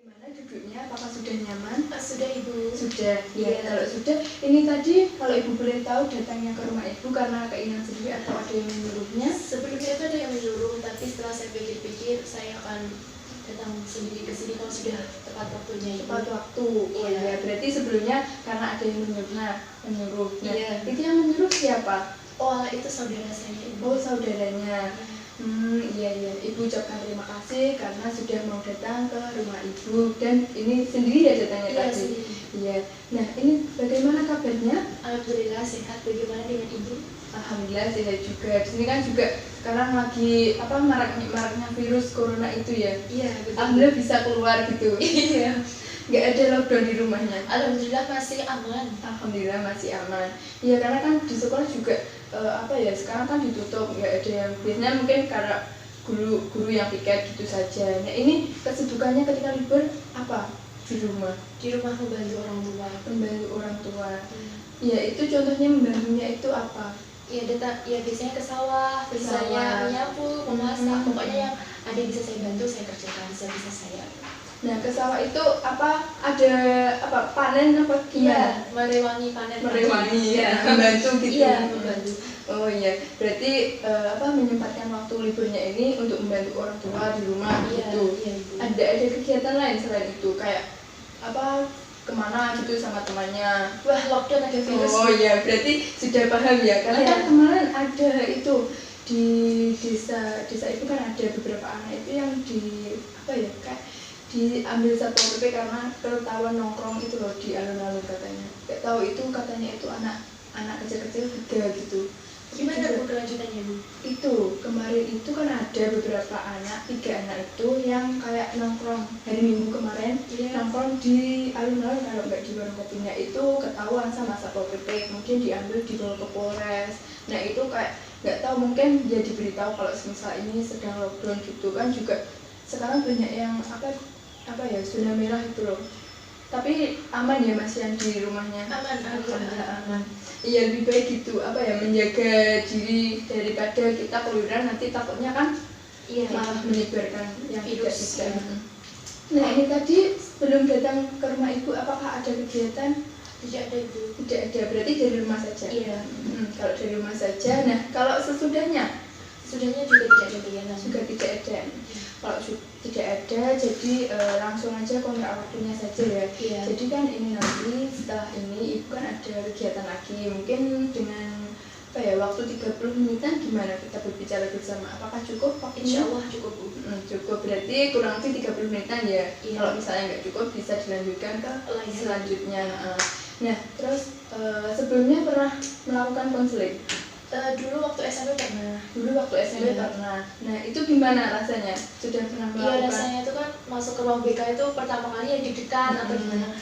Gimana duduknya? Apakah sudah nyaman? Sudah Ibu. Sudah. Iya. Kalau sudah, ini tadi kalau Ibu boleh tahu datangnya ke rumah Ibu karena keinginan sendiri atau ada yang menyuruhnya? Sebelumnya itu ada yang menyuruh, tapi setelah saya pikir-pikir saya akan datang sendiri ke sini kalau sudah tepat waktunya. Tepat waktu. Oh Iya. iya, berarti sebelumnya karena ada yang menyuruh. Nah, Iya. itu yang menyuruh siapa? Oh, itu saudara saya Ibu. Oh, saudaranya. Iya. Ibu ucapkan terima kasih karena sudah mau datang ke rumah Ibu dan ini sendiri ya datangnya Iya, tadi. sendiri. Iya. Nah, ini bagaimana kabarnya? Alhamdulillah sehat. Bagaimana dengan Ibu? Alhamdulillah sehat juga. Di sini kan juga sekarang lagi maraknya virus corona itu ya. Iya, betul. Alhamdulillah bisa keluar gitu. Iya. Nggak ada lockdown di rumahnya. Alhamdulillah masih aman. Alhamdulillah masih aman. Iya, karena kan di sekolah juga sekarang kan ditutup, nggak ada yang biasanya mungkin karena guru yang piket gitu saja. Nah, ini kesibukannya ketika libur apa di rumah? Di rumah membantu orang tua. Membantu orang tua. Ya, itu contohnya membantunya itu apa? Ya biasanya ke sawah, biasanya menyapu, memasak, pokoknya yang ada bisa saya bantu saya kerjakan sebisa saya. Nah, ke sawah itu ada panen apa gimana? Iya, merewangi panen. Merewangi, ya. membantu gitu. Iya, membantu. Oh iya, berarti menyempatkan waktu liburnya ini untuk membantu orang tua di rumah gitu. Iya, Ibu. Ada kegiatan lain selain itu kayak kemana gitu sama temannya? Wah, lockdown ada virus. Oh iya, berarti sudah paham ya. Karena kan kemarin ada itu di desa itu kan ada beberapa anak itu yang kayak diambil satpol pp karena ketahuan nongkrong itu loh di alun-alun katanya. Gak tahu itu katanya itu anak kecil-kecil 3 gitu. Gimana Bu kelanjutannya Bu? Itu kemarin itu kan ada beberapa 3 anak itu yang kayak nongkrong hari Minggu kemarin. Nongkrong di alun-alun, kalau nggak di warung kopinya itu ketahuan sama satpol pp, kemudian diambil dibawa ke Polres. Nah, itu kayak nggak tahu, mungkin dia diberitahu kalau misal ini sedang lockdown gitu kan. Juga sekarang banyak yang zona merah itu loh. Tapi aman ya Mas yang di rumahnya? Alhamdulillah Aman. Iya, lebih baik gitu menjaga diri daripada kita keluyuran, nanti takutnya kan malah menyebarkan yang virus. tidak. Nah, ini tadi sebelum datang ke rumah Ibu apakah ada kegiatan? Tidak ada Ibu. Tidak ada, berarti dari rumah saja. Iya. Kalau dari rumah saja. Nah, kalau sesudahnya Sudahnya juga tidak ada kegiatan. juga tidak ada. Kalau tidak ada, jadi langsung aja kontrak waktunya saja ya. Iya. Jadi kan ini nanti setelah ini Ibu kan ada kegiatan lagi, mungkin dengan waktu 30 menitan gimana kita berbicara bersama? Apakah cukup waktunya? Insya Allah cukup Bu. Cukup, berarti kurang lebih 30 menitan ya. Iya. Kalau misalnya nggak cukup bisa dilanjutkan ke selanjutnya. Nah, terus sebelumnya pernah melakukan konseling? Dulu waktu SMP pernah. Pernah. Nah, itu gimana rasanya? Sudah pernah melakukan? Iya, rasanya itu kan masuk ke ruang BK itu pertama kali ya deg-degan atau gimana.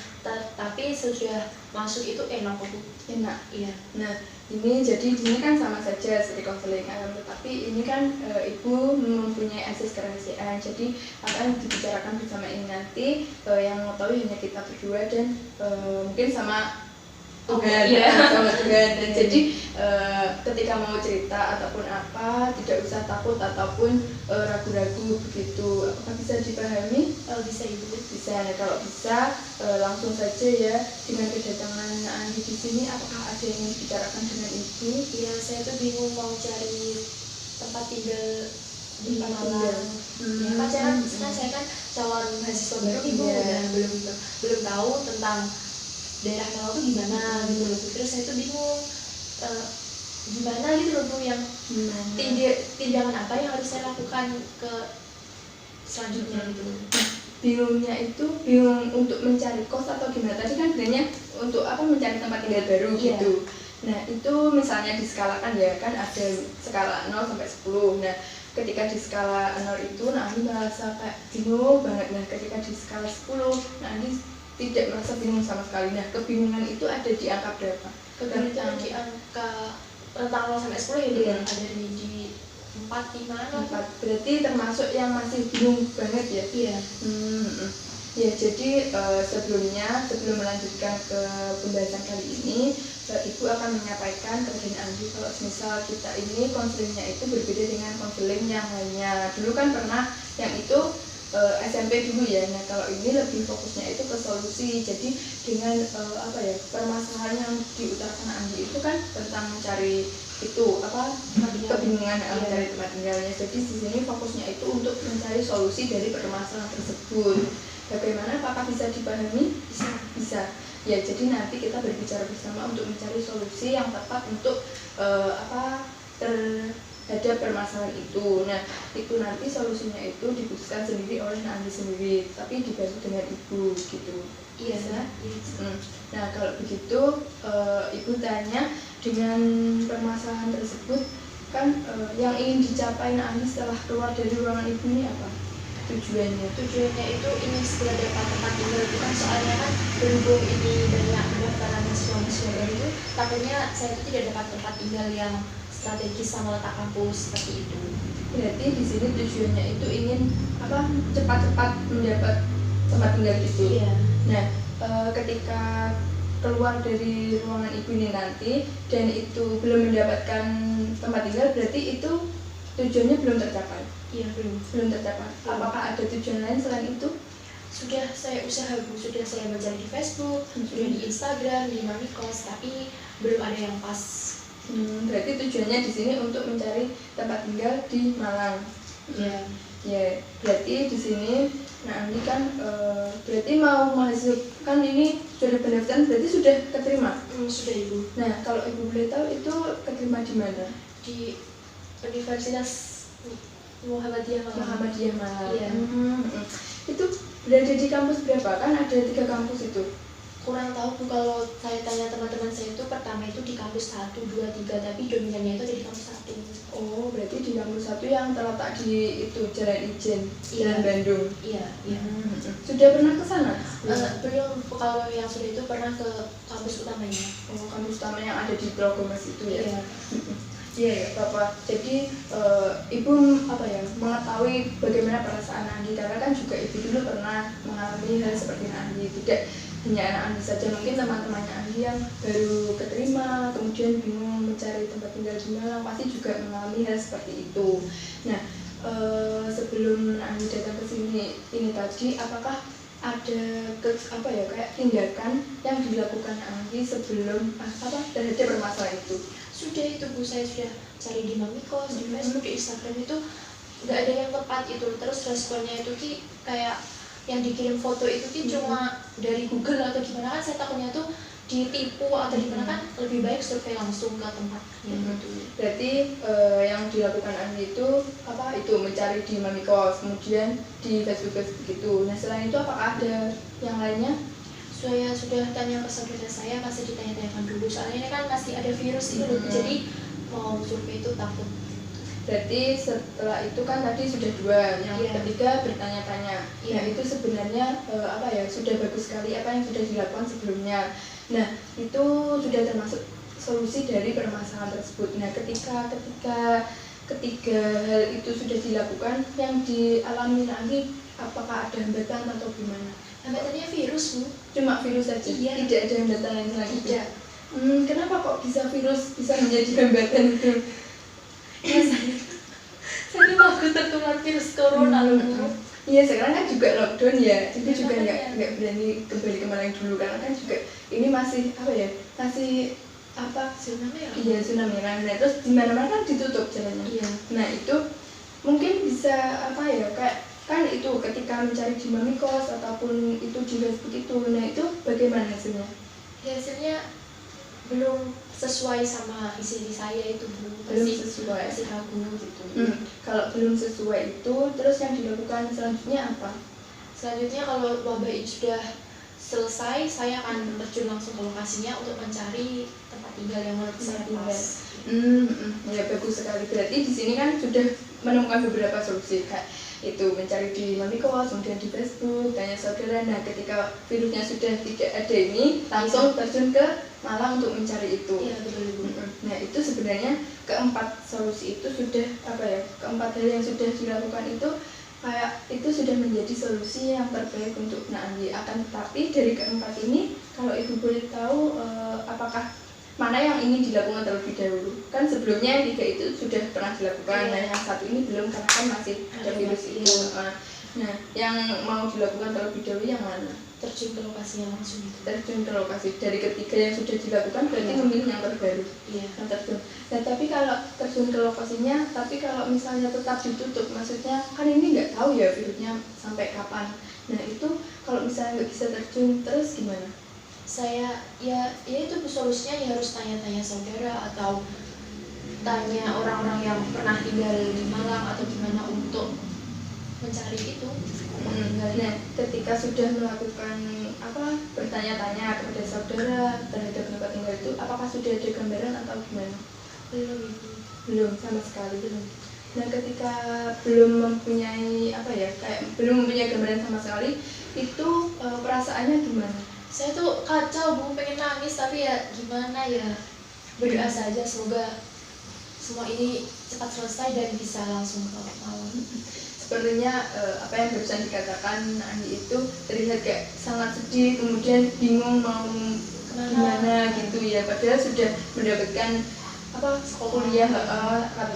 Tapi sudah masuk itu enak kok Bu. Enak. Iya. Nah, ini jadi di sini kan sama saja seperti konseling, tetapi ini kan Ibu mempunyai akses kerahasiaan, jadi akan dibicarakan bersama ini nanti, yang mengetahui hanya kita berdua dan mungkin sama Tuhan. Sama Tuhan. Dan jadi ketika mau cerita ataupun apa, tidak usah takut ataupun ragu-ragu begitu. Apakah bisa dipahami? Bisa Ibu. Bisa. Nah, kalau bisa langsung saja ya, dengan kedatangan Andi di sini, apakah ada yang ingin dibicarakan dengan Ibu? Iya, saya tuh bingung mau cari tempat tinggal di Malang. Ya, kan saya kan calon mahasiswa baru Ibu, dan belum tahu tentang daerah Malang tuh gimana gitu loh. Terus saya tuh bingung gimana gitu loh Bu, yang tindakan apa yang harus saya lakukan ke selanjutnya gitu. Bingungnya itu bingung untuk mencari kos atau gimana? Tadi kan sebenarnya untuk mencari tempat tinggal baru gitu. Nah, itu misalnya diskalakan ya, kan ada skala 0 sampai 10. Nah, ketika di skala 0 itu Andi merasa kayak bingung banget. Nah, ketika di skala 10 Andi tidak merasa bingung sama sekali. Nah, kebingungan itu ada di angka berapa? Kebingungan di angka rentang 0 sampai 10 ya dia ada di 4, 5, 4. Berarti termasuk yang masih bingung banget ya? Iya. Ya, jadi sebelum melanjutkan ke pembahasan kali ini, Ibu akan menyampaikan kepada Andi kalau misal kita ini konselingnya itu berbeda dengan konseling yang lainnya. Dulu kan pernah yang itu SMP dulu ya. Nah kalau ini lebih fokusnya itu ke solusi. Jadi dengan permasalahan yang diutarakan Andi itu kan tentang mencari itu kebingungan mencari tempat tinggalnya. Jadi di sini fokusnya itu untuk mencari solusi dari permasalahan tersebut. Bagaimana, apakah bisa dipahami? Bisa. Ya, jadi nanti kita berbicara bersama untuk mencari solusi yang tepat untuk terhadap permasalahan itu. Nah, itu nanti solusinya itu diputuskan sendiri oleh Andi sendiri, tapi dibantu dengan ibu gitu. Iya. Nah, kalau begitu ibu tanya, dengan permasalahan tersebut kan yang ingin dicapai Andi setelah keluar dari ruangan ibu ini apa? Tujuannya itu ingin segera dapat tempat tinggal itu kan, soalnya kan berhubung ini banyak pendaftaran mahasiswa baru itu, takutnya saya itu tidak dapat tempat tinggal yang strategis sama letak kampus seperti itu. Berarti di sini tujuannya itu ingin cepat-cepat mendapat tempat tinggal gitu. Iya. Nah, ketika keluar dari ruangan ibu ini nanti dan itu belum mendapatkan tempat tinggal, berarti itu tujuannya belum tercapai. Iya, belum tercapai. Apakah ada tujuan lain selain itu? Sudah saya usaha Bu, sudah saya mencari di Facebook, sudah di Instagram, di Mamikos, tapi belum ada yang pas. Berarti tujuannya di sini untuk mencari tempat tinggal di Malang. Iya. Ya, berarti di sini Andi kan berarti mau mahasiswa kan ini sudah pendaftaran, berarti sudah keterima? Sudah Ibu. Nah, kalau Ibu boleh tahu itu keterima di mana? Di Universitas Muhammadiyah Malang. Iya. Itu berada di kampus berapa? Kan ada 3 kampus itu. Kurang tahu Bu, kalau saya tanya teman-teman saya itu pertama itu di kampus 1, 2, 3, tapi dominannya itu ada di kampus 1. Oh, berarti di kampus 1 yang terletak di itu Jalan Ijen, Jalan Bandung. Iya. Sudah pernah ke sana? Belum, kalau yang sudah itu pernah ke kampus utamanya. Oh, kampus utama yang ada di Trogomas itu ya. Iya. Iya, Bapak. Jadi Ibu mengetahui bagaimana perasaan Andi, karena kan juga Ibu dulu pernah mengalami hal seperti Andi. Tidak hanya anak Andi saja, mungkin teman-temannya Andi yang baru keterima kemudian bingung mencari tempat tinggal di Malang pasti juga mengalami hal seperti itu. Nah, sebelum Andi datang ke sini ini tadi, apakah ada kayak tindakan yang dilakukan Andi sebelum terhadap permasalahan itu? Sudah itu Bu, saya sudah cari di Mamikos, di Facebook, di Instagram itu nggak ada yang tepat itu. Terus responnya itu kayak yang dikirim foto itu cuma dari Google atau gimana, kan saya takutnya tuh ditipu atau gimana, kan lebih baik survei langsung ke tempat gitu. Berarti yang dilakukan Andi itu mencari di Mamikos, kemudian di Facebook gitu. Nah, selain itu apakah ada yang lainnya? Saya sudah tanya ke saudara saya, masih ditanya-tanyakan dulu, soalnya ini kan masih ada virus itu, jadi mau survei itu takut. Berarti setelah itu kan tadi sudah 2, yang ketiga bertanya-tanya. Nah, itu sebenarnya sudah bagus sekali apa yang sudah dilakukan sebelumnya. Nah, itu sudah termasuk solusi dari permasalahan tersebut. Nah, ketika ketiga hal itu sudah dilakukan, yang dialami lagi apakah ada hambatan atau gimana? Hambatannya virus Bu. Cuma virus saja? Iya. Tidak ada hambatan lain lagi? Tidak. Kenapa kok virus bisa menjadi hambatan itu? Ya, saya takut tertular virus corona loh. Iya, sekarang kan juga lockdown ya, jadi juga nggak berani kembali ke Malang dulu, karena kan juga ini masih zona merah. Iya, zona merah. Nah, terus di mana-mana kan ditutup jalannya. Iya. Nah, itu mungkin bisa kayak kan itu ketika mencari di Mamikos ataupun itu di Facebook itu, nah itu bagaimana hasilnya? Hasilnya belum sesuai sama isi saya itu Bu. Belum sesuai, masih ragu gitu. Kalau belum sesuai itu, terus yang dilakukan selanjutnya apa? Selanjutnya kalau wabah ini sudah selesai, saya akan terjun langsung ke lokasinya untuk mencari tempat tinggal yang menurut saya pas. Ya, bagus sekali. Berarti di sini kan sudah menemukan beberapa solusi, kayak itu mencari di Mamikos, kemudian di Facebook, tanya saudara. Nah, ketika virusnya sudah tidak ada ini, langsung terjun ke Malang untuk mencari itu. Iya, betul. Nah, itu sebenarnya keempat solusi itu sudah keempat hal yang sudah dilakukan itu kayak itu sudah menjadi solusi yang terbaik untuk Andi. Akan tetapi dari keempat ini, kalau Ibu boleh tahu apakah mana yang ingin dilakukan terlebih dahulu? Kan sebelumnya yang 3 itu sudah pernah dilakukan, nah yang 1 ini belum, karena kan masih ada virus itu. Nah, yang mau dilakukan terlebih dahulu yang mana? Terjun ke lokasinya langsung itu. Terjun ke lokasi. Dari ketiga yang sudah dilakukan berarti memilih yang terbaru. Iya. Yang terjun. Nah, tapi kalau terjun ke lokasinya, tapi kalau misalnya tetap ditutup, maksudnya kan ini nggak tahu ya virusnya sampai kapan. Nah, itu kalau misalnya nggak bisa terjun terus gimana? Saya ya itu solusinya ya harus tanya-tanya saudara atau tanya orang-orang yang pernah tinggal di Malang atau gimana untuk mencari itu. Nah, ketika sudah melakukan bertanya-tanya kepada saudara terhadap tempat tinggal itu, apakah sudah ada gambaran atau gimana? Belum sama sekali. Belum. Nah, ketika belum mempunyai belum mempunyai gambaran sama sekali, itu perasaannya gimana? Saya tuh kacau Bu, pengen nangis tapi ya gimana ya, berdoa saja semoga semua ini cepat selesai dan bisa langsung ke Malang. Sepertinya apa yang barusan dikatakan Andi itu terlihat kayak sangat sedih, kemudian bingung mau gimana gitu ya, padahal sudah mendapatkan kuliah,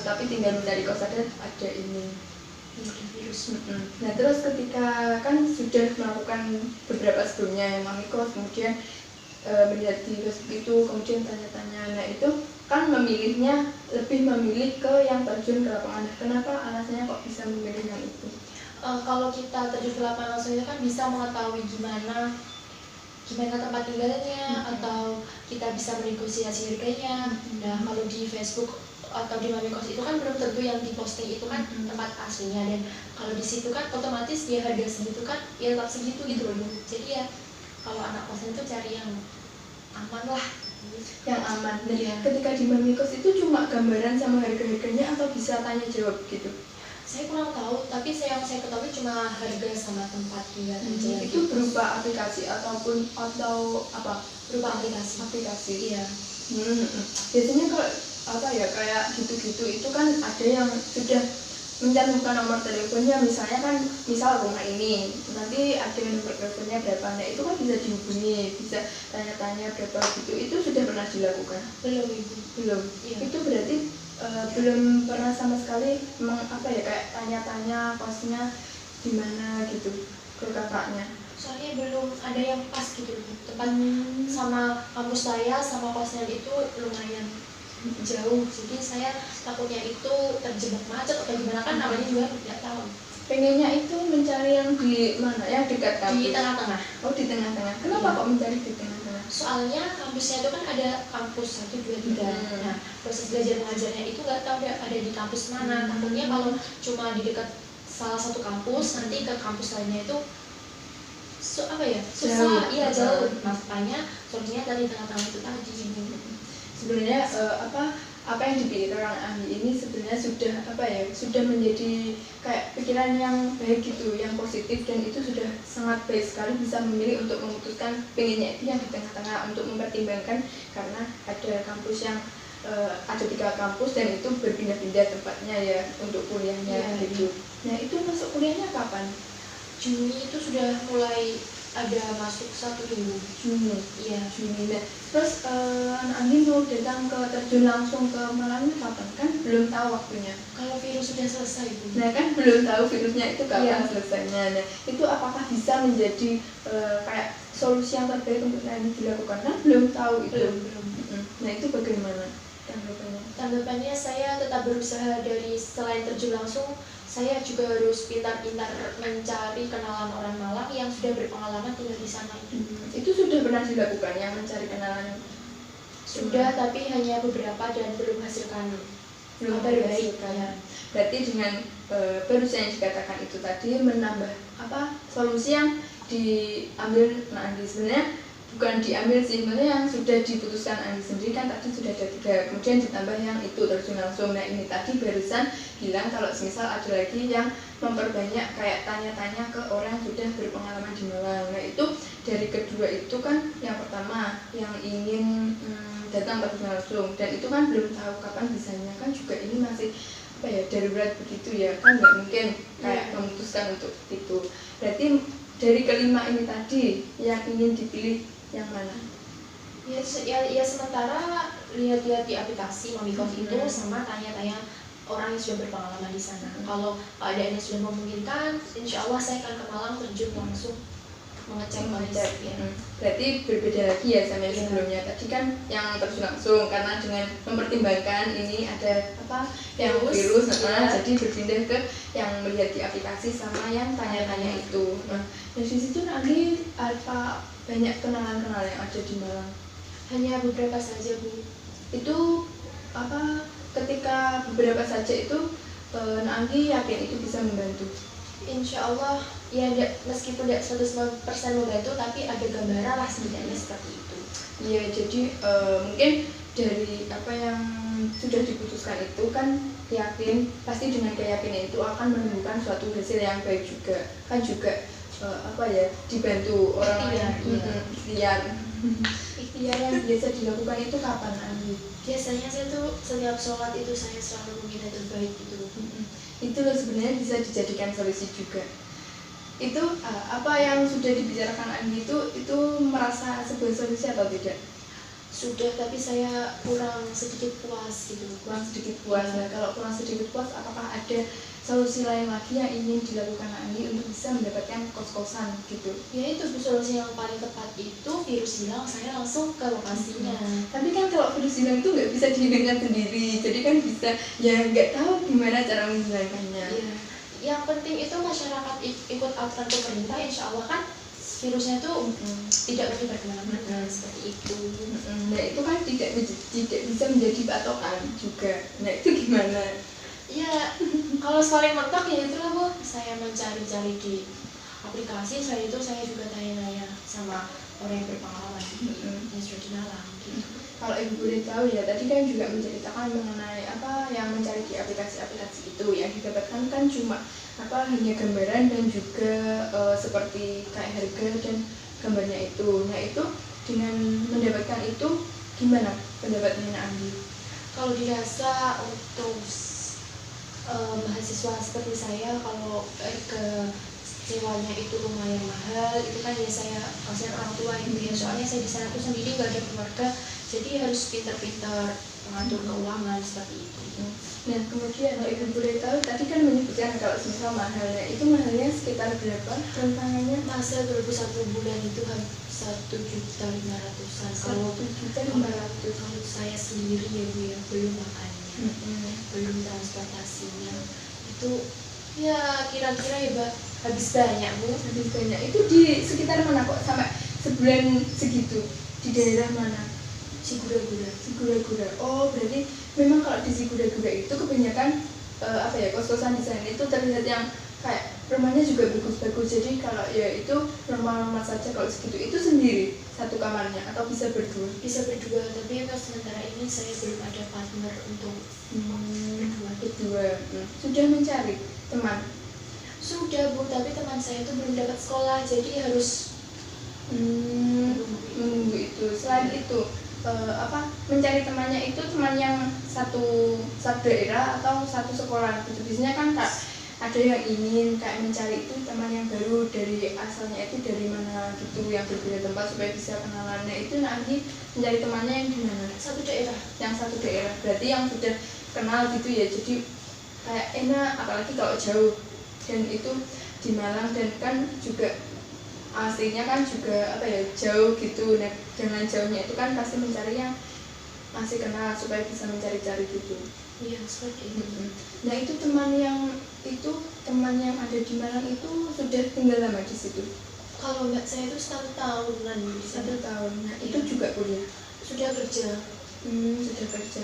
tapi tinggal mencari kos ada ini virus. Nah, terus ketika kan sudah melakukan beberapa sebelumnya yang mami kos, kemudian melihat di Facebook itu, kemudian tanya-tanya, nah itu kan lebih memilih ke yang terjun ke lapangan. Kenapa alasannya kok bisa memilih yang itu? Kalau kita terjun ke lapangan langsung itu kan bisa mengetahui gimana tempat tinggalnya, atau kita bisa menegosiasi harganya. Nah, kalau di Facebook atau di Mami Kos itu kan belum tentu yang diposting itu kan tempat aslinya, dan kalau di situ kan otomatis dia harga segitu kan ya tetap segitu gitu loh. Jadi ya kalau anak kosan itu cari yang aman lah, yang aman. Nah, ketika di Mami Kos itu cuma gambaran sama harga-harganya atau bisa tanya jawab gitu? Saya kurang tahu, tapi yang saya ketahui cuma harga sama tempat tinggal aja. Itu berupa aplikasi atau apa? Berupa aplikasi. Iya. Biasanya kalau kayak gitu-gitu itu kan ada yang sudah mencantumkan nomor teleponnya, misal rumah ini nanti ada nomor teleponnya berapa, nah itu kan bisa dihubungi, bisa tanya-tanya berapa gitu. Itu sudah pernah dilakukan? Belum Ibu. Belum. Iya. Itu berarti belum pernah sama sekali kayak tanya-tanya kosnya gimana gitu ke kakaknya. Soalnya belum ada yang pas gitu tempat sama kampus saya sama kosnya itu lumayan jauh, jadi saya takutnya itu terjebak macet atau gimana, kan namanya juga tidak tahu. Pengennya itu mencari yang di mana? Yang dekat kampus? Di tengah-tengah. Oh, di tengah-tengah. Kenapa kok mencari di tengah-tengah? Soalnya kampusnya itu kan ada kampus 1, 2, 3. Nah, proses belajar mengajarnya itu nggak tahu ada di kampus mana. Takutnya kalau cuma di dekat salah satu kampus, nanti ke kampus lainnya itu susah, iya jauh. Makanya solusinya tadi tengah-tengah itu tadi. Sebenarnya apa yang dipilih orang ahli ini sebenarnya sudah menjadi kayak pikiran yang baik gitu, yang positif, dan itu sudah sangat baik sekali bisa memilih untuk memutuskan pengennya itu yang di tengah-tengah, untuk mempertimbangkan karena ada kampus yang ada 3 kampus dan itu berpindah-pindah tempatnya ya untuk kuliahnya gitu. Nah, itu masuk kuliahnya kapan? Juni itu sudah mulai ada masuk 1 minggu. Juni. Iya, Juni. Nah, terus Andi mau datang ke terjun langsung ke Malang kapan? Kan belum tahu waktunya. Kalau virus sudah selesai Bu. Nah, kan belum tahu virusnya itu kapan selesainya. Nah, itu apakah bisa menjadi kayak solusi yang terbaik untuk Andi dilakukan? Kan belum tahu itu. Belum. Nah, itu bagaimana tanggapannya? Tanggapannya saya tetap berusaha, dari selain terjun langsung, saya juga harus pintar-pintar mencari kenalan orang Malang yang sudah berpengalaman tinggal di sana. Itu sudah pernah dilakukan yang mencari kenalan? Sudah, tapi hanya beberapa dan belum menghasilkan. Ya. Berarti dengan barusan yang dikatakan itu tadi menambah solusi yang diambil Andi. Sebenarnya bukan diambil sih, sebenarnya yang sudah diputuskan Andi sendiri kan tadi sudah ada 3, kemudian ditambah yang itu terjun langsung. Nah, ini tadi barusan bilang kalau misal ada lagi yang memperbanyak kayak tanya-tanya ke orang yang sudah berpengalaman di Malang. Nah, itu dari kedua itu kan yang pertama yang ingin datang terjun langsung, dan itu kan belum tahu kapan bisanya, kan juga ini masih darurat begitu ya, kan nggak mungkin kayak memutuskan untuk itu. Berarti dari kelima ini tadi yang ingin dipilih yang mana? Ya sementara lihat-lihat di aplikasi Mami Kos itu sama tanya-tanya orang yang sudah berpengalaman di sana. Kalau keadaannya sudah memungkinkan, insya Allah saya akan ke Malang terjun langsung mengecek kondisi. Ya. Berarti berbeda lagi ya sama yang sebelumnya. Tadi kan yang terjun langsung karena dengan mempertimbangkan ini ada apa yang virus, jadi berpindah ke yang melihat di aplikasi sama yang tanya-tanya itu. Nah, dari situ nanti apa banyak kenalan-kenalan yang ada di Malang? Hanya beberapa saja Bu. Itu apa ketika beberapa saja itu Anggi yakin itu bisa membantu? Insya Allah ya meskipun tidak 100% membantu, tapi ada gambaran lah setidaknya seperti itu. Iya, jadi mungkin dari apa yang sudah diputuskan itu kan yakin pasti dengan keyakinan itu akan menemukan suatu hasil yang baik juga kan juga apa ya dibantu orang yang ikhtiar yang biasa dilakukan itu kapan Anggi? Biasanya saya tuh setiap sholat itu saya selalu meminta terbaik itu. Itu loh sebenarnya bisa dijadikan solusi juga. Itu apa yang sudah dibicarakan Anggi itu merasa sebuah solusi atau tidak? Sudah, tapi saya kurang sedikit puas gitu. Kurang sedikit puas. Nah, kalau kurang sedikit puas, apakah ada solusi lain lagi yang ingin dilakukan Anggi untuk bisa mendapatkan kos-kosan gitu? Ya itu solusi yang paling tepat itu virus hilang, saya langsung ke lokasinya. Tapi kan kalau virus hilang itu nggak bisa dihilangkan sendiri, jadi kan bisa ya nggak tahu gimana cara menghilangkannya. Ya. Yang penting itu masyarakat ikut aturan pemerintah, insya Allah kan virusnya itu tidak menyebar kemana-mana seperti itu. Nah itu kan tidak bisa menjadi patokan juga. Nah itu gimana? Ya kalau paling mentok ya itulah Bu, saya mencari-cari di aplikasi, selain itu saya juga tanya-tanya sama orang yang berpengalaman yang sudah di Malang gitu. Kalau Ibu boleh tahu ya, tadi kan juga menceritakan mengenai apa yang mencari di aplikasi-aplikasi itu yang didapatkan kan cuma apa hanya gambaran dan juga seperti kayak harga dan gambarnya itu. Nah itu dengan mendapatkan itu gimana pendapatnya Anggi? Kalau dirasa untuk mahasiswa seperti saya, kalau harga sewanya itu lumayan mahal, itu kan ya saya kasihan orang tua ya, soalnya saya di sana tuh sendiri nggak ada keluarga, jadi harus pintar-pintar mengatur keuangan seperti itu. Nah kemudian kalau Ibu boleh tahu tadi kan menyebutkan kalau misal mahalnya itu mahalnya sekitar berapa rentangannya? Masa dulu satu bulan itu 1.500.000-an. Kalau 1.500.000 kalau saya sendiri ya Bu ya, belum makannya, belum transportasinya, itu ya kira-kira ya Mbak, habis banyak Bu. Habis banyak itu di sekitar mana kok sampai sebulan segitu? Di daerah mana? Sigura-gura. Oh berarti memang kalau di Sigura-gura itu kebanyakan apa ya kos-kosan di sana itu terlihat yang kayak rumahnya juga bagus-bagus, jadi kalau ya itu normal-normal saja kalau segitu. Itu sendiri satu kamarnya atau bisa berdua? Bisa berdua, tapi untuk sementara ini saya belum ada partner untuk berdua. Sudah mencari teman? Sudah Bu, tapi teman saya itu belum dapat sekolah, jadi harus menunggu itu. Selain itu apa mencari temannya itu teman yang satu daerah atau satu sekolah gitu. Biasanya kan Kak ada yang ingin kayak mencari itu teman yang baru dari asalnya itu dari mana gitu, yang berbeda tempat supaya bisa kenalan. Nah itu nanti mencari temannya yang di mana? Satu daerah. Yang satu daerah berarti yang sudah kenal gitu ya, jadi kayak enak apalagi kalau jauh. Dan itu di Malang dan kan juga aslinya kan juga apa ya jauh gitu. Nah dengan jauhnya itu kan pasti mencari yang masih kenal supaya bisa mencari-cari gitu. Iya seperti itu. Nah itu teman yang ada di Malang itu sudah tinggal lama di situ? Kalau mbak saya itu 1 tahunan di sana. 1 tahun. Nah itu juga kuliah? Sudah kerja. Sudah kerja.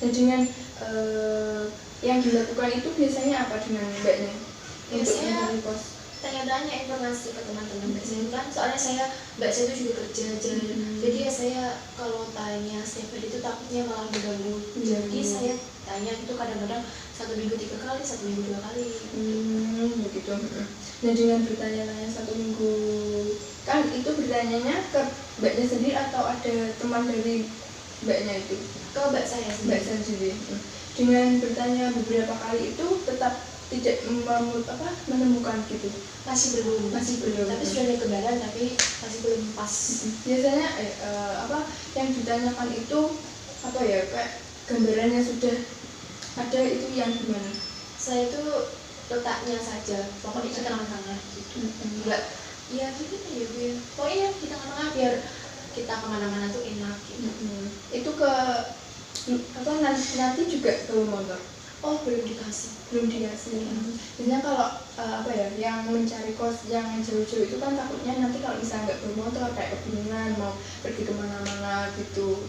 Dan dengan yang dilakukan itu biasanya apa dengan mbaknya? Biasanya tanya-tanya informasi ke teman-teman mbak saya kan, soalnya mbak saya itu juga kerja aja, jadi ya saya kalau tanya setiap hari itu takutnya malah mengganggu, jadi saya tanya itu kadang-kadang 1 minggu 3 kali, 1 minggu 2 kali. Begitu. Nah dengan bertanya-tanya 1 minggu kan itu bertanyanya ke mbaknya sendiri atau ada teman dari mbaknya itu? Ke mbak saya sendiri. Mbak saya sendiri. Dengan bertanya beberapa kali itu tetap tidak menemukan gitu? Masih belum. Tapi sudah ada gambaran, tapi masih belum pas. Biasanya yang ditanyakan itu apa ya, kayak gambarannya sudah ada itu yang gimana? Saya itu letaknya saja, pokoknya di tengah-tengah gitu. Enggak, ya gimana ya Bu ya, pokoknya di tengah-tengah biar kita kemana-mana tuh enak gitu. Itu ke apa nanti juga ke motor? Oh belum dikasih. Belum dikasih. Biasanya kalau apa ya, yang mencari kos yang jauh-jauh itu kan takutnya nanti kalau misalnya nggak bermotor kayak kebingungan mau pergi kemana-mana gitu.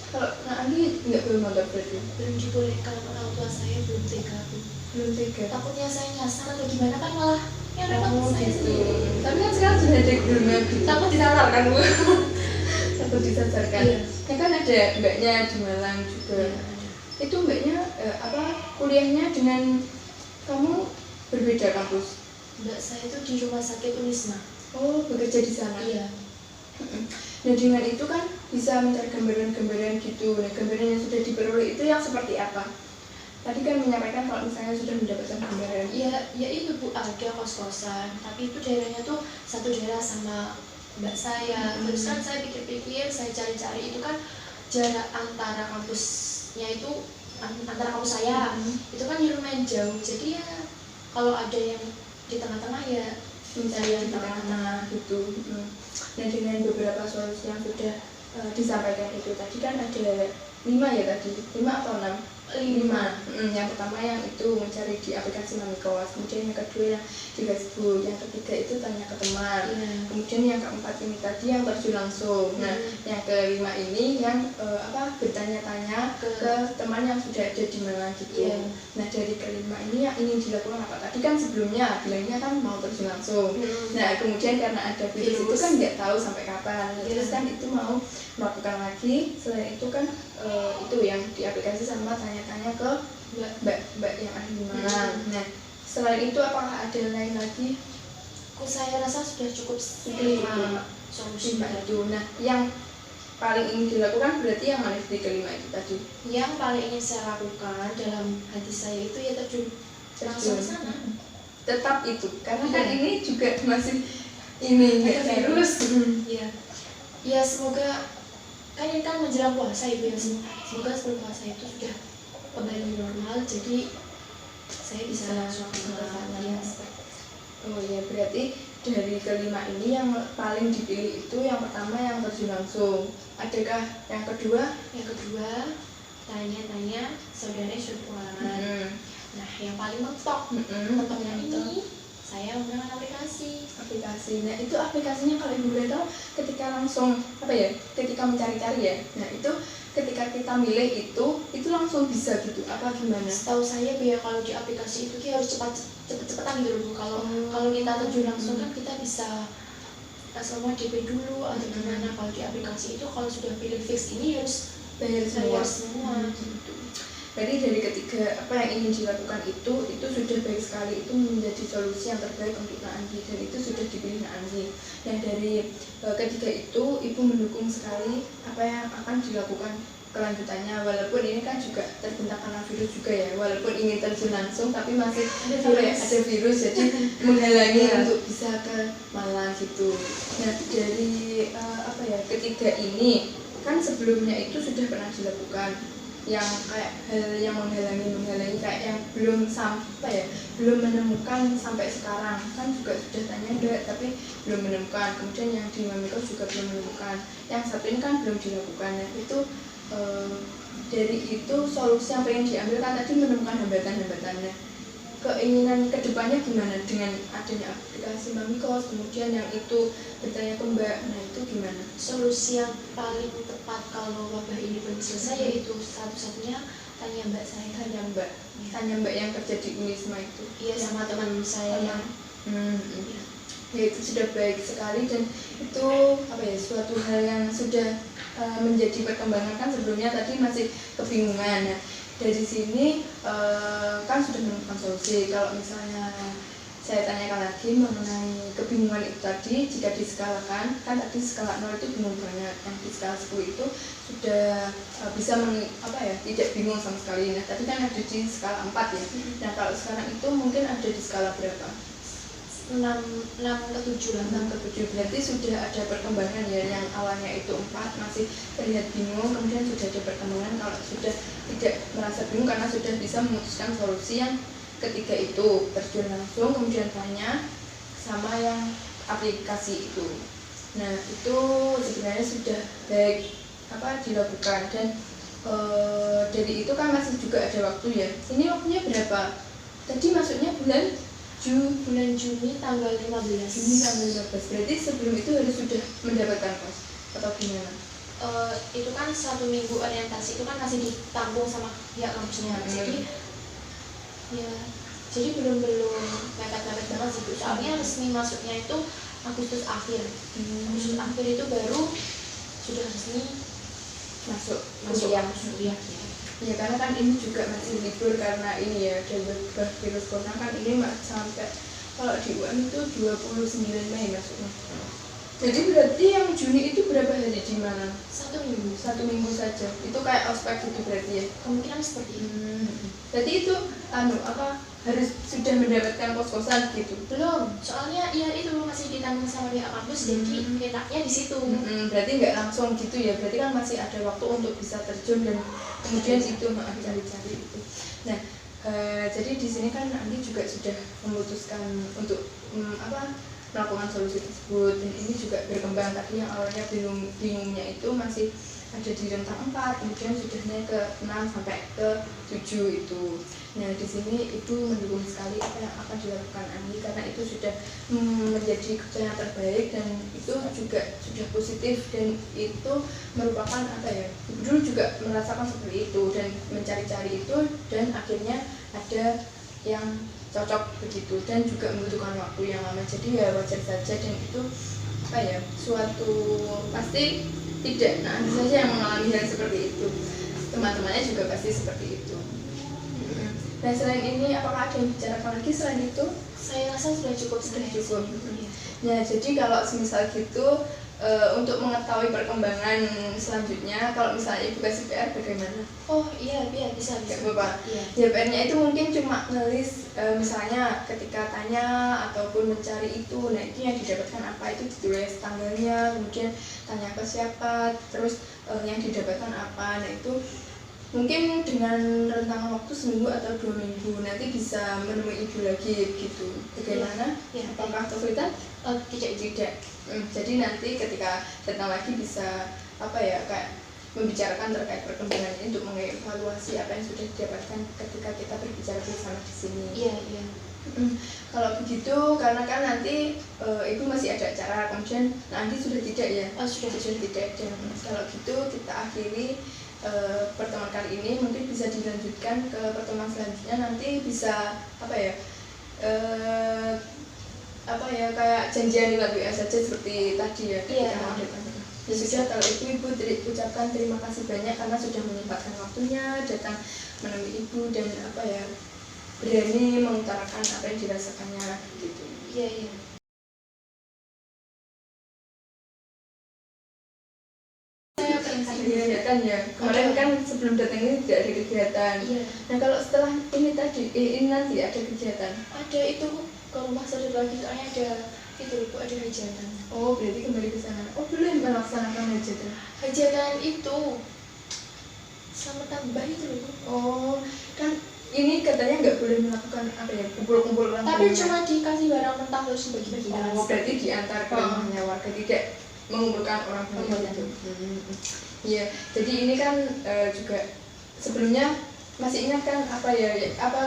Kalau nanti nggak bermotor berarti? Belum dibolehkan, orang tua saya belum tega Bu. Belum tega. Takutnya saya nyasar atau gimana kan malah yang repot saya gitu. sendiri. Tapi kan sekarang sudah ada Google Map gitu. Takut disasar kan Bu. Takut disasarkan. Iya. Ya kan ada mbaknya di Malang juga. Ya, Itu mbaknya apa kuliahnya dengan kamu berbeda kampus? Mbak saya itu di rumah sakit Unisma. Oh, bekerja di sana. Iya. Nah dengan itu kan bisa mencari gambaran-gambaran gitu. Nah gambaran yang sudah diperoleh itu yang seperti apa? Tadi kan menyampaikan kalau misalnya sudah mendapatkan gambaran. Ya itu Bu, ada kos-kosan, tapi itu daerahnya tuh satu daerah sama mbak saya. Terus kan saya pikir-pikir, saya cari-cari, itu kan jarak antara kampusnya itu antara kampus saya itu kan lumayan jauh. Jadi ya kalau ada yang di tengah-tengah ya Mencari yang di tengah-tengah gitu. Nah dengan beberapa solusi yang sudah disampaikan itu tadi kan ada 5 ya tadi, 5 atau 6? 5. Yang pertama yang itu mencari di aplikasi Mamikos, kemudian yang kedua yang di Facebook, yang ketiga itu tanya ke teman, kemudian yang keempat ini tadi yang terjun langsung. Nah yang kelima ini yang bertanya-tanya ke teman yang sudah ada di mana gitu. Nah dari kelima ini yang ingin dilakukan apa? Tadi kan sebelumnya bilangnya kan mau terjun langsung. Nah kemudian karena ada virus itu kan nggak tahu sampai kapan. Terus kan itu mau melakukan lagi. Selain itu kan itu yang di aplikasi sama tanya-tanya ke mbak yang ada di mana. Nah selain itu apakah ada lain lagi? Saya rasa sudah cukup 5 solusi itu. Nah yang paling ingin dilakukan berarti yang mana di kelima itu tadi? Yang paling ingin saya lakukan dalam hati saya itu ya terjun langsung ke sana. Tetap itu, karena kan ini juga masih ini virus. Ya semoga kan ini kan menjelang puasa Ibu ya, semoga sebelum puasa itu sudah kembali normal, jadi saya bisa langsung ke sana. Oh ya, berarti dari kelima ini yang paling dipilih itu yang pertama yang terjun langsung. Adakah yang kedua? Yang kedua tanya-tanya saudara pengalaman. Nah yang paling mentoknya ini saya menggunakan aplikasi. Nah itu aplikasinya kalau Ibu boleh tahu ketika langsung ketika mencari-cari ya. Nah itu ketika kita milih itu langsung bisa gitu apa gimana? Setahu saya biar kalau di aplikasi itu kita harus cepet-cepetan gitu Bu. Kalau kita terjun langsung kan kita bisa semua DP dulu atau gimana. Kalau di aplikasi itu kalau sudah pilih fix ini harus bayar semua gitu. Jadi dari ketiga apa yang ingin dilakukan itu sudah baik sekali, itu menjadi solusi yang terbaik untuk Naanji dan itu sudah dipilih Naanji. Yang dari ketiga itu Ibu mendukung sekali apa yang akan dilakukan kelanjutannya, walaupun ini kan juga terbentang karena virus juga ya, walaupun ingin terjun langsung tapi masih ada virus jadi menghalangi untuk bisa ke Malang gitu. Nah dari ketiga ini kan sebelumnya itu sudah pernah dilakukan yang kayak hal yang menghalangi kayak yang belum menemukan sampai sekarang kan juga sudah tanya tapi belum menemukan. Kemudian yang di Mamikos juga belum menemukan, yang satu ini kan belum dilakukan. Nah itu dari itu solusi yang pengen diambil kan tadi menemukan hambatan-hambatannya. Keinginan kedepannya gimana dengan adanya aplikasi Mamikos, kemudian yang itu bertanya ke Mbak, nah itu gimana? Solusi yang paling tepat kalau wabah ini belum selesai yaitu satu-satunya tanya Mbak saya. Tanya Mbak yang kerja di Unisma itu. Iya sama teman saya yang ya itu sudah baik sekali dan itu suatu hal yang sudah menjadi perkembangan. Kan sebelumnya tadi masih kebingungan. Nah, dari sini kan sudah menemukan solusi. Kalau misalnya saya tanyakan lagi mengenai kebingungan itu tadi, jika diskalakan, kan tadi skala 0 itu bingung banget, yang di skala 10 itu sudah bisa tidak bingung sama sekali. Nah tadi kan ada di skala 4 ya. Nah kalau sekarang itu mungkin ada di skala berapa? 6 ke 7 lah. 6 ke 7 berarti sudah ada perkembangan ya, yang awalnya itu 4 masih terlihat bingung, kemudian sudah ada perkembangan kalau sudah tidak merasa bingung karena sudah bisa memutuskan solusi yang ketiga itu, terjun langsung kemudian tanya sama yang aplikasi itu. Nah itu sebenarnya sudah baik dilakukan dan dari itu kan masih juga ada waktu ya. Ini waktunya berapa? Tadi masuknya bulan Juni tanggal 15. Juni tanggal 15. Berarti sebelum itu harus sudah mendapatkan kos atau gimana? Itu kan 1 minggu orientasi itu kan masih ditampung sama pihak kampusnya. Jadi belum mepet-mepet banget sih. Soalnya resmi masuknya itu Agustus akhir. Agustus akhir itu baru sudah resmi masuk kuliah. Ya karena kan ini juga masih libur karena ini ya ada wabah virus corona kan, ini sampai kalau di UM itu 29 Mei masuknya. Jadi berarti yang Juni itu berapa hari di mana? 1 minggu. 1 minggu saja. Itu kayak ospek gitu berarti ya? Kemungkinan seperti itu. Berarti itu harus sudah mendapatkan kos-kosan gitu? Belum, soalnya ya itu masih ditanggung sama pihak kampus, jadi enaknya di situ. Berarti nggak langsung gitu ya? Berarti kan masih ada waktu untuk bisa terjun dan kemudian itu cari-cari itu. Nah, jadi di sini kan Andi juga sudah memutuskan untuk melakukan solusi tersebut, dan ini juga berkembang. Tadi yang awalnya bingungnya itu masih ada di rentang 4, kemudian sudah naik ke 6 sampai ke 7 itu. Nah di sini Ibu mendukung sekali apa yang akan dilakukan Andi karena itu sudah menjadi keputusan yang terbaik dan itu juga sudah positif, dan itu merupakan Ibu dulu juga merasakan seperti itu dan mencari-cari itu, dan akhirnya ada yang cocok begitu dan juga membutuhkan waktu yang lama. Jadi ya wajar saja, dan itu suatu pasti tidak Andi saja yang mengalami hal seperti itu, teman-temannya juga pasti seperti itu. Nah selain ini apakah ada yang bicarakan lagi selain itu? Saya rasa sudah cukup. Nah jadi kalau semisal gitu untuk mengetahui perkembangan selanjutnya, kalau misalnya Ibu kasih PR bagaimana? Oh iya bisa. Bapak. Ya PR-nya itu mungkin cuma nulis misalnya ketika tanya ataupun mencari itu, nah itu yang didapatkan apa, itu ditulis tanggalnya, kemudian tanya ke siapa, terus yang didapatkan apa. Nah itu mungkin dengan rentang waktu seminggu atau 2 minggu nanti bisa menemui Ibu lagi gitu. Bagaimana? Apakah kesulitan? Tidak. Jadi nanti ketika datang lagi bisa kayak membicarakan terkait perkembangan ini untuk mengevaluasi apa yang sudah didapatkan ketika kita berbicara bersama di sini. Iya. Kalau begitu, karena kan nanti Ibu masih ada acara, kemudian nanti sudah tidak ya? Sudah tidak. Dan kalau gitu kita akhiri pertemuan kali ini, mungkin bisa dilanjutkan ke pertemuan selanjutnya. Nanti bisa kayak janjian lewat WA saja seperti tadi ya. Ya sudah, kalau itu Ibu ucapkan terima kasih banyak karena sudah menyempatkan waktunya datang menemui Ibu dan berani mengutarakan apa yang dirasakannya gitu. Iya. Iya kan ya. Kemarin kan sebelum datang ini tidak ada kegiatan. Iya. Nah kalau setelah ini nanti ada kegiatan? Ada, itu ke rumah saudara lagi, soalnya ada ada hajatan. Oh berarti kembali ke sana. Oh belum melaksanakan hajatan? Hajatan itu sama tambah itu loh. Oh kan ini katanya nggak boleh melakukan kumpul-kumpul orang. Tapi cuma dikasih barang mentah terus bagi-bagi. Oh berarti diantar ke rumahnya warga, tidak mengumpulkan orang banyak itu. Iya, jadi ini kan juga sebelumnya masih ingat kan apa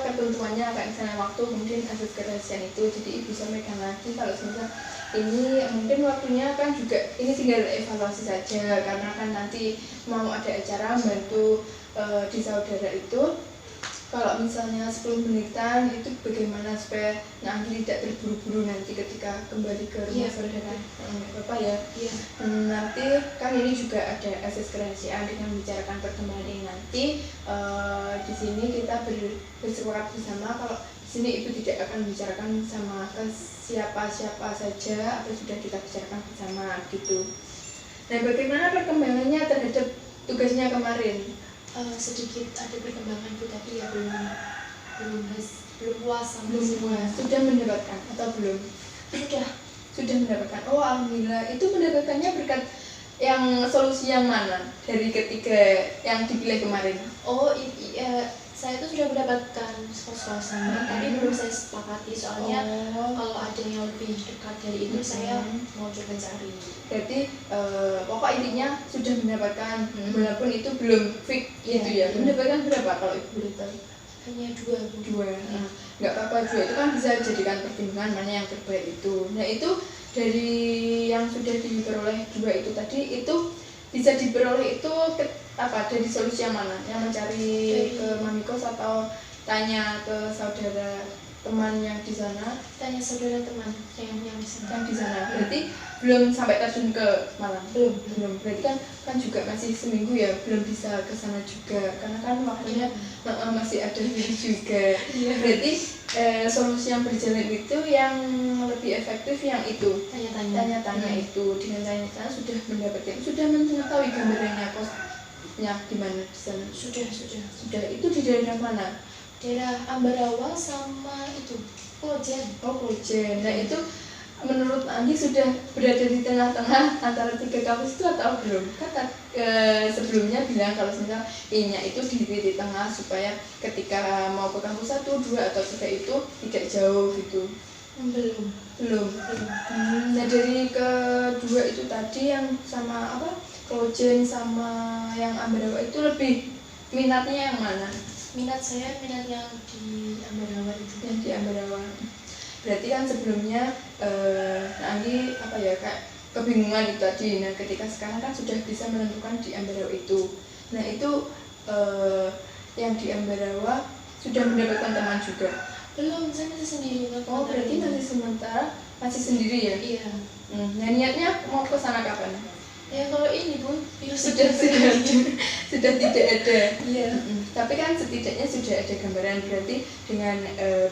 ketentuannya, kayak misalnya waktu, kemudian asas kerahasiaan itu. Jadi Ibu sampaikan lagi kalau misalnya ini mungkin waktunya kan juga ini tinggal evaluasi saja, karena kan nanti mau ada acara membantu di saudara itu. Kalau misalnya 10 menitan itu bagaimana supaya Andi tidak terburu-buru nanti ketika kembali ke rumah saudara Bapak ya. Iya. Nanti kan ini juga ada asas kerahasiaan dengan membicarakan perkembangan ini nanti. Di sini kita bersepakat bersama kalau di sini Ibu tidak akan membicarakan sama ke siapa-siapa saja, apa sudah kita bicarakan bersama gitu. Nah bagaimana perkembangannya terhadap tugasnya kemarin? Sedikit ada perkembangan itu, tapi ya belum puas sama semua. Sudah mendapatkan atau belum? Sudah mendapatkan. Oh alhamdulillah. Itu mendapatkannya berkat yang solusi yang mana dari ketiga yang dipilih kemarin? Oh saya tuh sudah mendapatkan kos-kosan, tapi belum saya sepakati soalnya kalau ada yang lebih dekat dari itu saya mau coba cari. Berarti pokok intinya sudah mendapatkan, walaupun itu belum fix gitu ya. Mendapatkan berapa kalau ibu boleh tahu? Hanya dua. Nah, nggak apa-apa juga, itu kan bisa dijadikan pertimbangan mana yang terbaik itu. Nah itu dari yang sudah diperoleh dua itu tadi, itu bisa diperoleh itu dari solusi yang mana? Yang mencari ke mamikos atau tanya ke saudara teman yang di sana? Tanya saudara teman yang di sana. Berarti belum sampai terjun ke Malang? Belum. Berarti kan juga masih seminggu ya, belum bisa ke sana juga karena kan waktunya masih ada juga. Berarti solusi yang berjalan itu yang lebih efektif yang itu tanya-tanya itu. Dengan tanya-tanya sudah mengetahui gambarannya kosnya gimana di sana? Sudah. Itu di daerah mana? Daerah Ambarawa sama itu Klojen. Klojen. Nah itu menurut Andi sudah berada di tengah-tengah antara tiga kampus itu atau belum? Kan sebelumnya bilang kalau misalnya I-nya itu di titik tengah supaya ketika mau ke kampus 1, 2, atau 3 itu tidak jauh gitu. Belum. Nah dari kedua itu tadi yang sama Klojen sama yang Ambarawa itu lebih minatnya yang mana? Saya minat yang di Ambarawa itu. Yang di Ambarawa. Berarti kan sebelumnya Andi kayak kebingungan itu tadi. Nah ketika sekarang kan sudah bisa menentukan di Ambarawa itu. Nah itu yang di Ambarawa sudah mendapatkan teman juga? Belum, saya masih sendiri. Berarti masih sendiri ya? Iya. Nah niatnya mau ke sana kapan? Ya kalau ini pun sudah tidak ada. Iya. Tapi kan setidaknya sudah ada gambaran. Berarti dengan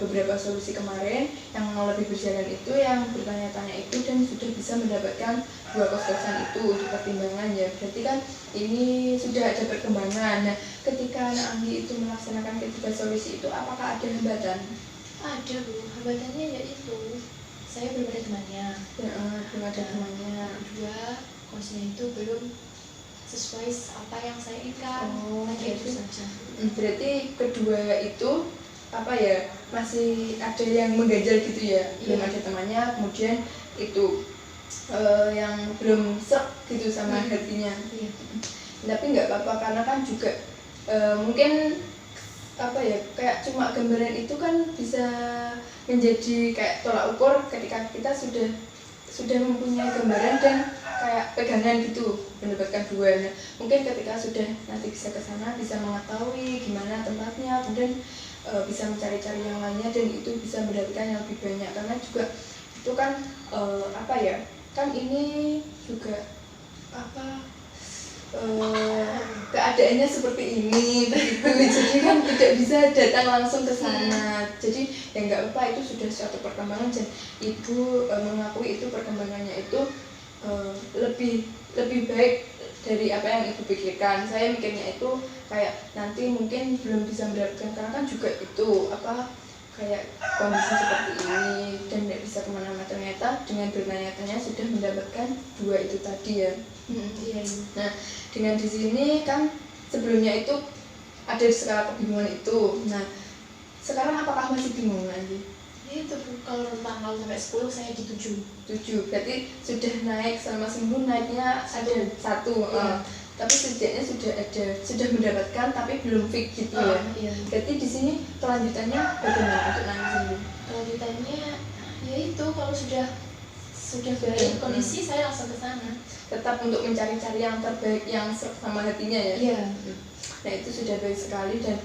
beberapa solusi kemarin yang lebih berjalan itu, yang bertanya-tanya itu, dan sudah bisa mendapatkan 2 kos-kosan itu untuk pertimbangan ya. Berarti kan ini sudah ada perkembangan. Nah ketika anak Anggi itu melaksanakan ketiga solusi itu, apakah ada hambatan? Ada Bu, hambatannya yaitu saya belum ada temannya. Belum ada temannya. Kedua, kosnya itu belum sesuai apa yang saya inginkan. Itu saja. Berarti kedua itu masih ada yang mengganjal gitu ya? Belum ada temannya, kemudian itu yang belum serk gitu sama hatinya. Tapi nggak apa-apa karena kan juga mungkin kayak cuma gambaran itu kan bisa menjadi kayak tolak ukur ketika kita sudah mempunyai gambaran dan kayak pegangan gitu mendapatkan 2. Nah, mungkin ketika sudah nanti bisa ke sana, bisa mengetahui gimana tempatnya, kemudian bisa mencari-cari yang lainnya, dan itu bisa mendapatkan yang lebih banyak. Karena juga itu kan kan ini juga keadaannya seperti ini begitu. Jadi kan tidak bisa datang langsung ke sana. Jadi ya nggak apa-apa, itu sudah suatu perkembangan, dan ibu mengakui itu perkembangannya itu lebih baik dari apa yang ibu pikirkan. Saya mikirnya itu kayak nanti mungkin belum bisa mendapatkan karena kan juga itu kayak kondisi seperti ini dan tidak bisa kemana-mana. Ternyata dengan bertanya-tanya sudah mendapatkan 2 itu tadi ya. Iya. Nah dengan di sini kan sebelumnya itu ada skala kebingungan itu. Nah sekarang apakah masih bingung lagi? Itu kalau tanggal sampai 10 saya di 7. Berarti sudah naik selama seminggu, naiknya ada 1. Tapi setidaknya sudah mendapatkan tapi belum fix gitu ya. Iya. Berarti di sini kelanjutannya bagaimana untuk nanti sendiri? Kelanjutannya yaitu kalau sudah baik kondisi saya langsung ke sana. Tetap untuk mencari-cari yang terbaik yang sama hatinya ya. Iya. Nah itu sudah baik sekali, dan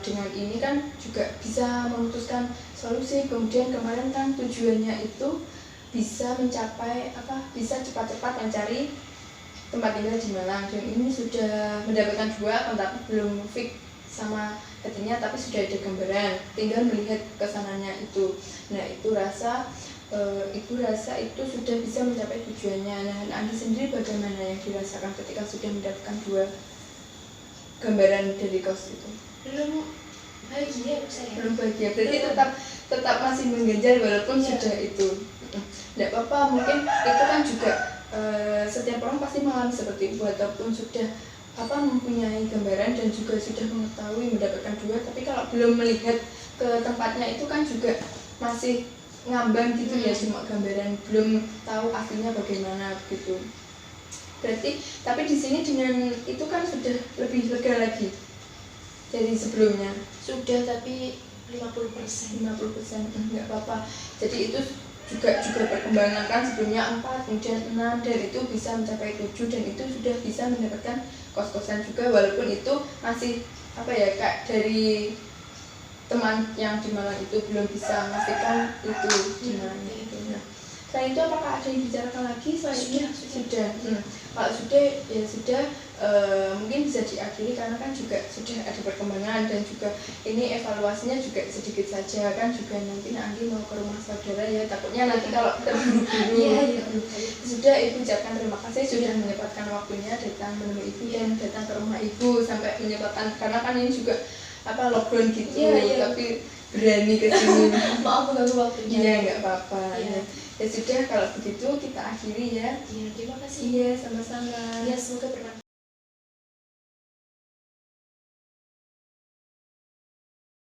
dengan ini kan juga bisa memutuskan solusi. Kemudian kemarin kan tujuannya itu bisa mencapai bisa cepat-cepat mencari tempat tinggal di Malang, dan ini sudah mendapatkan 2 tapi belum fix sama hatinya, tapi sudah ada gambaran, tinggal melihat kesananya itu. Nah itu ibu rasa itu sudah bisa mencapai tujuannya. Nah Andi sendiri bagaimana yang dirasakan ketika sudah mendapatkan 2 gambaran dari kos itu? Belum bahagia saya. Belum bahagia, berarti tetap masih mengganjal walaupun sudah itu. Tidak apa-apa, mungkin itu kan juga setiap orang pasti mengalami seperti itu ataupun sudah mempunyai gambaran dan juga sudah mengetahui mendapatkan 2, tapi kalau belum melihat ke tempatnya itu kan juga masih ngambang gitu ya, cuma gambaran, belum tahu aslinya bagaimana gitu. Berarti tapi di sini dengan itu kan sudah lebih lega lagi dari sebelumnya. Sudah, tapi 50%. 50%, enggak apa-apa. Jadi itu juga perkembangan kan, sebelumnya 4, kemudian 6, dan itu bisa mencapai 7, dan itu sudah bisa mendapatkan kos-kosan juga, walaupun itu masih kayak dari teman yang di Malang itu belum bisa memastikan itu gimana itu. Nah, selain itu apakah ada yang dibicarakan lagi? Sudah. Kalau sudah ya sudah, mungkin bisa diakhiri karena kan juga sudah ada perkembangan, dan juga ini evaluasinya juga sedikit saja kan, juga nanti mau ke rumah saudara ya, takutnya nanti kalau terburu-buru. Sudah, Ibu ucapkan terima kasih sudah menyempatkan waktunya datang menemui Ibu dan datang ke rumah Ibu sampai menyempatkan, karena kan ini juga lockdown gitu, tapi berani ke sini. Maaf mengganggu waktunya. Iya, nggak apa-apa. Ya sudah, kalau begitu kita akhiri ya. Iya, terima kasih. Iya, sama-sama. Ya, semoga bermanfaat.